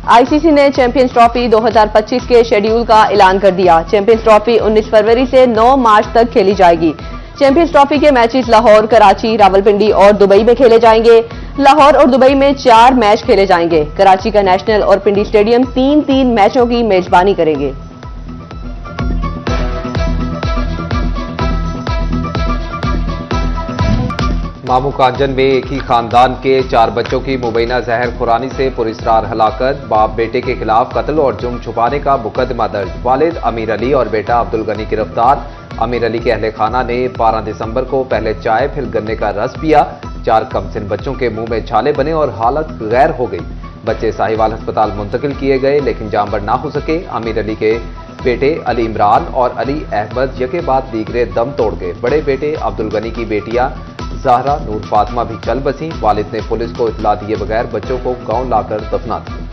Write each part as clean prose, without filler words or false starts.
ICC ने champions trophy 2025 के schedule का ऐलान कर दिया। चैंपियंस ट्रॉफी 19 फरवरी से 9 मार्च तक खेली जाएगी। चैंपियंस ट्रॉफी के मैचेस लाहौर, कराची, रावलपिंडी और दुबई में खेले जाएंगे। लाहौर और दुबई में 4 मैच खेले जाएंगे। कराची का नेशनल और पिंडी स्टेडियम 3-3 मैचों की मेजबानी करेंगे। मामू कांजन में एक ही खानदान के 4 बच्चों की मुबैना जहर खुरानी से पुरस्कार हलाकत। बाप बेटे के खिलाफ कत्ल और जुर्म छुपाने का मुकदमा दर्ज। वालिद अमीर अली और बेटा अब्दुल गनी गिरफ्तार। अमीर अली के अहले खाना ने 12 दिसंबर को पहले चाय फिर गन्ने का रस पिया। 4 कमसिन बच्चों के मुंह में छाले बने और हालत गैर हो गई। बच्चे साहिवाल अस्पताल मुंतकिल किए गए लेकिन जामबर ना हो सके। अमीर अली के बेटे अली इमरान और अली अहमद यके बाद दीगरे दम तोड़ गए। बड़े बेटे अब्दुल गनी की बेटियां ज़हरा, नूर, फातिमा भी चल बसी। वालिद ने पुलिस को इत्तला दिए बगैर बच्चों को गांव लाकर दफना दिया।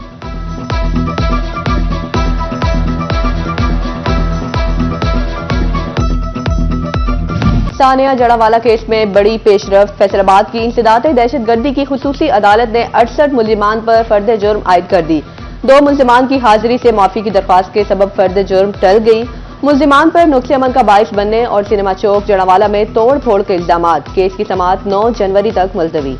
सानिया जड़ावाला केस में बड़ी पेशरफ। फैसलाबाद की इंसदाद दहशतगर्दी की खुसूसी अदालत ने 68 मुल्जिमान पर फर्द जुर्म आयद कर दी। 2 मुल्जिमान की हाजिरी से माफी की दरख्वास्त के सबब फर्द जुर्म टल गई। मुल्जिमान पर नुक्से अमल का बाइस बनने और सिनेमा चौक जड़ावाला में तोड़ फोड़ के इल्जाम। केस की समाअत 9 जनवरी तक मुलतवी।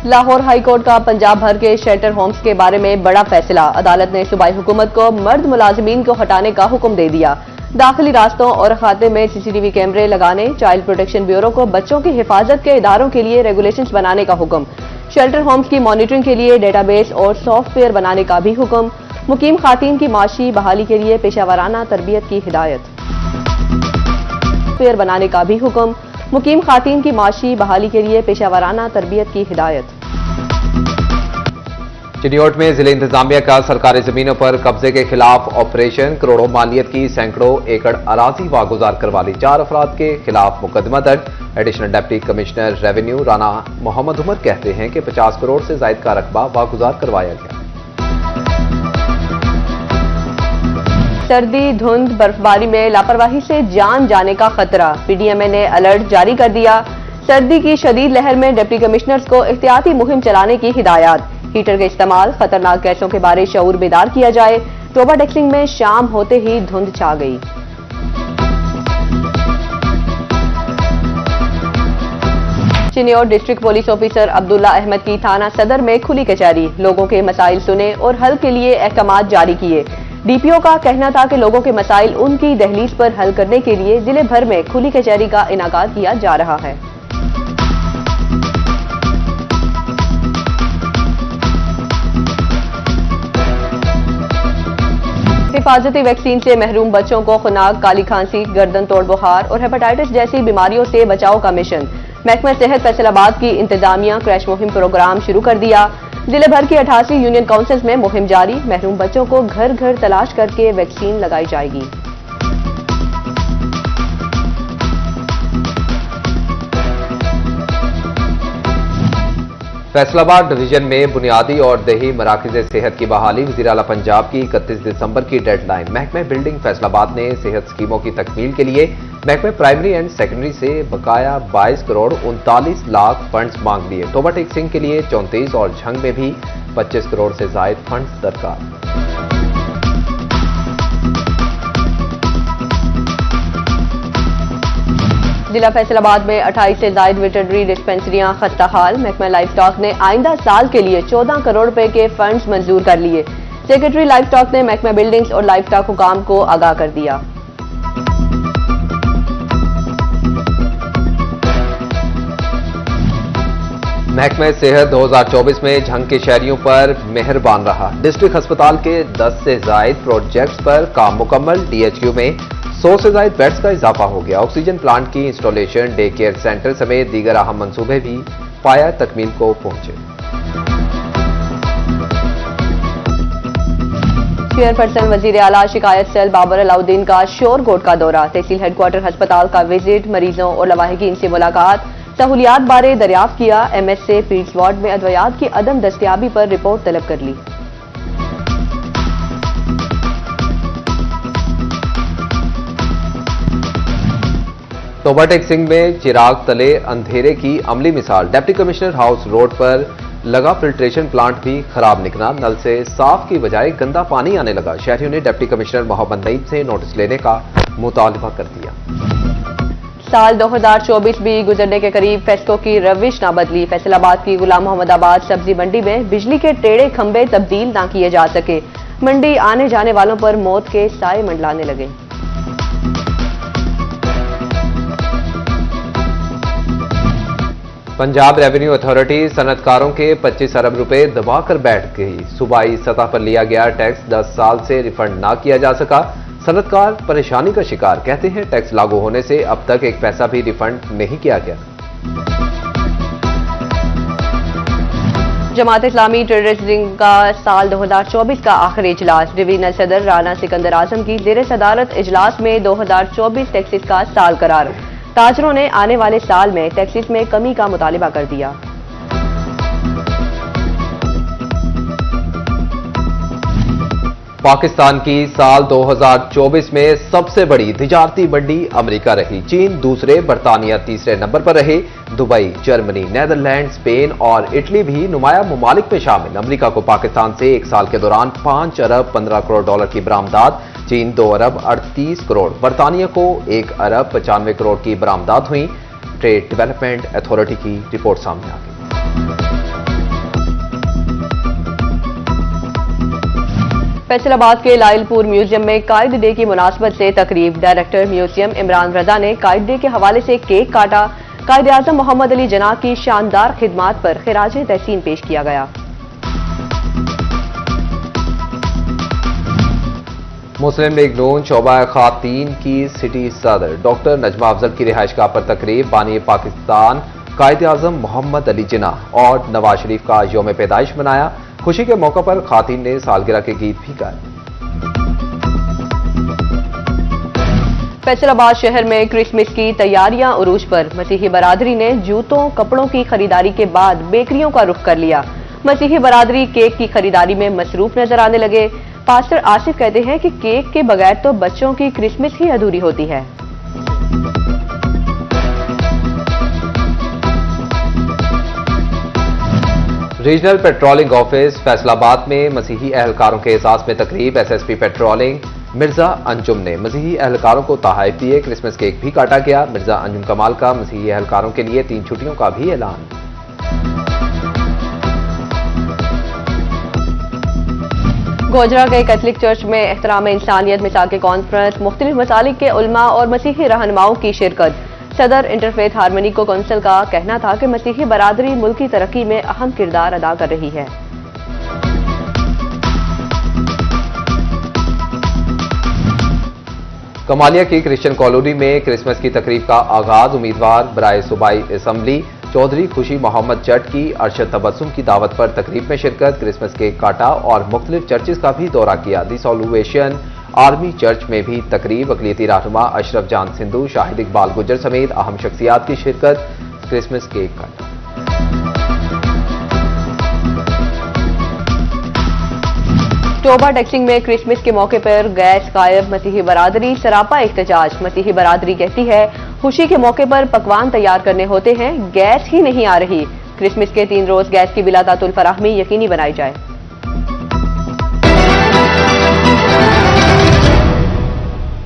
लाहौर हाई कोर्ट का पंजाब भर के शेल्टर होम्स के बारे में बड़ा फैसला। अदालत ने सूबाई हुकूमत को मर्द मुलाजिमीन को हटाने का हुक्म दे दिया। दाखिली रास्तों और खाते में सीसीटीवी कैमरे लगाने, चाइल्ड प्रोटेक्शन ब्यूरो को बच्चों की हिफाजत के इदारों के लिए रेगुलेशंस बनाने का हुक्म, शेल्टर होम्स की मॉनिटरिंग के लिए डेटाबेस और सॉफ्टवेयर बनाने का भी हुक्म, मुकीम खातीन की माशी बहाली के लिए पेशावराना तरबियत की हिदायत, सॉफ्टवेयर बनाने का भी हुक्म, मुकीम खातीन की माशी बहाली के लिए पेशावराना तरबियत की हिदायत। चिन्योट में जिले इंतजामिया का सरकारी जमीनों पर कब्जे के खिलाफ ऑपरेशन। करोड़ों मालियत की सैकड़ों एकड़ अराजी वागुजार करवा ली। 4 अफराद के खिलाफ मुकदमा दर्ज। Additional deputy commissioner revenue Rana Mohammad Umar कहते हैं कि 50 करोड़ से जायद का रकबा वागुजार करवाया गया। सर्दी, धुंध, बर्फबारी में लापरवाही से जान जाने का खतरा। पीडीएमए ने अलर्ट जारी कर दिया। सर्दी की शदीद लहर में डिप्टी कमिश्नर्स को एहतियाती मुहिम चलाने की हिदायत। हीटर के इस्तेमाल, खतरनाक गैसों के बारे शऊर बेदार किया जाए। टोबा टेक्सिंग में शाम होते ही धुंध छा गई। Chiniot district police officer Abdullah Ahmad की थाना सदर में खुली कचहरी। लोगों के मसाइल सुने और हल के लिए अहकामात जारी किए। डीपीओ का कहना था कि लोगों के मसाइल उनकी दहलीज पर हल करने के लिए जिले भर में खुली कचहरी का इनाकाद किया जा रहा है। हिफाजती वैक्सीन से महरूम बच्चों को खुनाक, काली खांसी, गर्दन तोड़ बुखार और हेपेटाइटिस जैसी बीमारियों से बचाव का मिशन। महकमा सेहत फैसलाबाद की इंतजामिया क्रैश मुहिम प्रोग्राम शुरू कर दिया। जिले भर की 88 यूनियन काउंसिल्स में मुहिम जारी। महरूम बच्चों को घर घर तलाश करके वैक्सीन लगाई जाएगी। फैसलाबाद डिवीजन में बुनियादी और देही मराकज़ सेहत की बहाली। वज़ीर आला पंजाब की 31 दिसंबर की डेडलाइन। महकमा बिल्डिंग फैसलाबाद ने सेहत स्कीमों की तकमील के लिए महकमा प्राइमरी एंड सेकेंडरी से बकाया 22 करोड़ 39 लाख फंड्स मांग लिए। टोबा टेक्सिंग के लिए 34 और झंग में भी 25 करोड़ से जायद फंड्स दरकार। जिला फैसलाबाद में 28 से जायद वेटरनरी डिस्पेंसरियां खस्ता हाल। महकमा लाइफ स्टॉक ने आइंदा साल के लिए 14 करोड़ रुपए के फंड्स मंजूर कर लिए। सेक्रेटरी लाइफ स्टॉक ने महकमा बिल्डिंग्स और लाइफ स्टॉक हुकाम को आगाह कर दिया। महकमा सेहत 2024 में झंग के शहरियों पर मेहरबान रहा। डिस्ट्रिक्ट अस्पताल के 10 से जायद प्रोजेक्ट्स पर काम मुकम्मल। डीएचक्यू में 100 से जायद बेड्स का इजाफा हो गया। ऑक्सीजन प्लांट की इंस्टॉलेशन, डे केयर सेंटर समेत दीगर अहम मंसूबे भी पाया तकमील को पहुंचे। चेयरपर्सन वजीर आला शिकायत सेल बाबर अलाउद्दीन का शोरकोट का दौरा। तहसील हेडक्वार्टर अस्पताल का विजिट, मरीजों और लवाहिकीन से मुलाकात, सहूलियात बारे दरियाफ्त किया। एमएस से पीड्स वार्ड में अद्वियात की अदम दस्तियाबी पर रिपोर्ट तलब कर ली। तोबा टेक्सिंग में चिराग तले अंधेरे की अमली मिसाल। डिप्टी कमिश्नर हाउस रोड पर लगा फिल्ट्रेशन प्लांट भी खराब निकला। नल से साफ की बजाय गंदा पानी आने लगा। शहरियों ने डिप्टी कमिश्नर मोहम्मद नईम से नोटिस लेने का मुतालबा कर दिया। साल 2024 भी गुजरने के करीब फैसलों की रविश ना बदली। फैसलाबाद की गुलाम मोहम्मदाबाद सब्जी मंडी में बिजली के टेढ़े खंभे तब्दील ना किए जा सके। मंडी आने जाने वालों पर मौत के साए मंडलाने लगे। पंजाब रेवेन्यू अथॉरिटी सनतकारों के 25 अरब रुपए दबाकर बैठ गई। सूबाई सतह पर लिया गया टैक्स 10 साल से रिफंड ना किया जा सका। सनतकार परेशानी का शिकार। कहते हैं टैक्स लागू होने से अब तक एक पैसा भी रिफंड नहीं किया गया। जमात इस्लामी ट्रेडर्स विंग का साल 2024 का आखिरी इजलास। डिवीजनल सदर राना सिकंदर आजम की जेर सदारत इजलास में 2024 टैक्सेस का साल करार। ताजरों ने आने वाले साल में टैक्सेस में कमी का मुतालिबा कर दिया। पाकिस्तान की साल 2024 में सबसे बड़ी तिजारती मंडी अमेरिका रही। चीन दूसरे, बरतानिया तीसरे नंबर पर रहे। दुबई, जर्मनी, नीदरलैंड, स्पेन और इटली भी नुमाया ममालिक में शामिल। अमेरिका को पाकिस्तान से एक साल के दौरान 5 अरब 15 करोड़ डॉलर की बरामदात। चीन 2 अरब 38 करोड़। बरतानिया को 1 अरब 95 करोड़ की बरामदात हुई। ट्रेड डेवलपमेंट अथॉरिटी की रिपोर्ट सामने आ गई। फैसलाबाद के लाइलपुर म्यूजियम में कायद डे की मुनासबत से तकरीब। डायरेक्टर म्यूजियम इमरान रजा ने कायद डे के हवाले से केक काटा। कायद आजम मोहम्मद अली जना की शानदार खिदमात पर खिराज तहसीन पेश किया गया। मुस्लिम लीग नून शोबा खातीन की सिटी सदर डॉक्टर नजमा अफजल की रिहाइशगाह पर तकरीब। बानी पाकिस्तान कायद आजम मोहम्मद अली जिन्ना और नवाज शरीफ का यौम पैदाइश मनाया। खुशी के मौके पर खातीन ने सालगिरह के गीत भी गाए। फैसलाबाद शहर में क्रिसमस की तैयारियां उरूज पर। मसीही बरादरी ने जूतों कपड़ों की खरीदारी के बाद बेकरियों का रुख कर लिया। मसीही बरादरी केक की खरीदारी में मसरूफ नजर आने लगे। पास्टर आसिफ कहते हैं कि केक के बगैर तो बच्चों की क्रिसमस ही अधूरी होती है। रीजनल पेट्रोलिंग ऑफिस फैसलाबाद में मसीही एहलकारों के एजाज में तकरीब। एसएसपी पेट्रोलिंग मिर्जा अंजुम ने मसीही एहलकारों को तोहफे दिए। क्रिसमस केक भी काटा गया। मिर्जा अंजुम कमाल का मसीही एहलकारों के लिए 3 छुट्टियों का भी ऐलान। गोजरा के कैथलिक चर्च में एहतराम इंसानियत मिसाल कॉन्फ्रेंस। मुख्तलिफ मसालिक के उलमा और मसीही रहनुमाओं की शिरकत। सदर इंटरफेथ हारमनी को कौंसिल का कहना था कि मसीही बरादरी मुल्क की तरक्की में अहम किरदार अदा कर रही है। कमालिया की क्रिश्चियन कॉलोनी में क्रिसमस की तकरीब का आगाज। उम्मीदवार बराए सूबाई असम्बली चौधरी खुशी मोहम्मद जट की अरशद तबस्सुम की दावत पर तकरीब में शिरकत। क्रिसमस केक काटा और मुख्तलिफ चर्चेज का भी दौरा किया। दी सॉल्वेशन आर्मी चर्च में भी तकरीब। अकलियती रहनुमा अशरफ जान सिंधु, शाहिद इकबाल गुज्जर समेत अहम शख्सियात की शिरकत। क्रिसमस केक काटा। टोबा टेक्सिंग में क्रिसमस के मौके पर गैस गायब। मसीही बरादरी सरापा एहतजाज। मसीही बरादरी कहती है खुशी के मौके पर पकवान तैयार करने होते हैं, गैस ही नहीं आ रही। क्रिसमस के 3 रोज गैस की बिला तातुल फराहमी यकीनी बनाई जाए।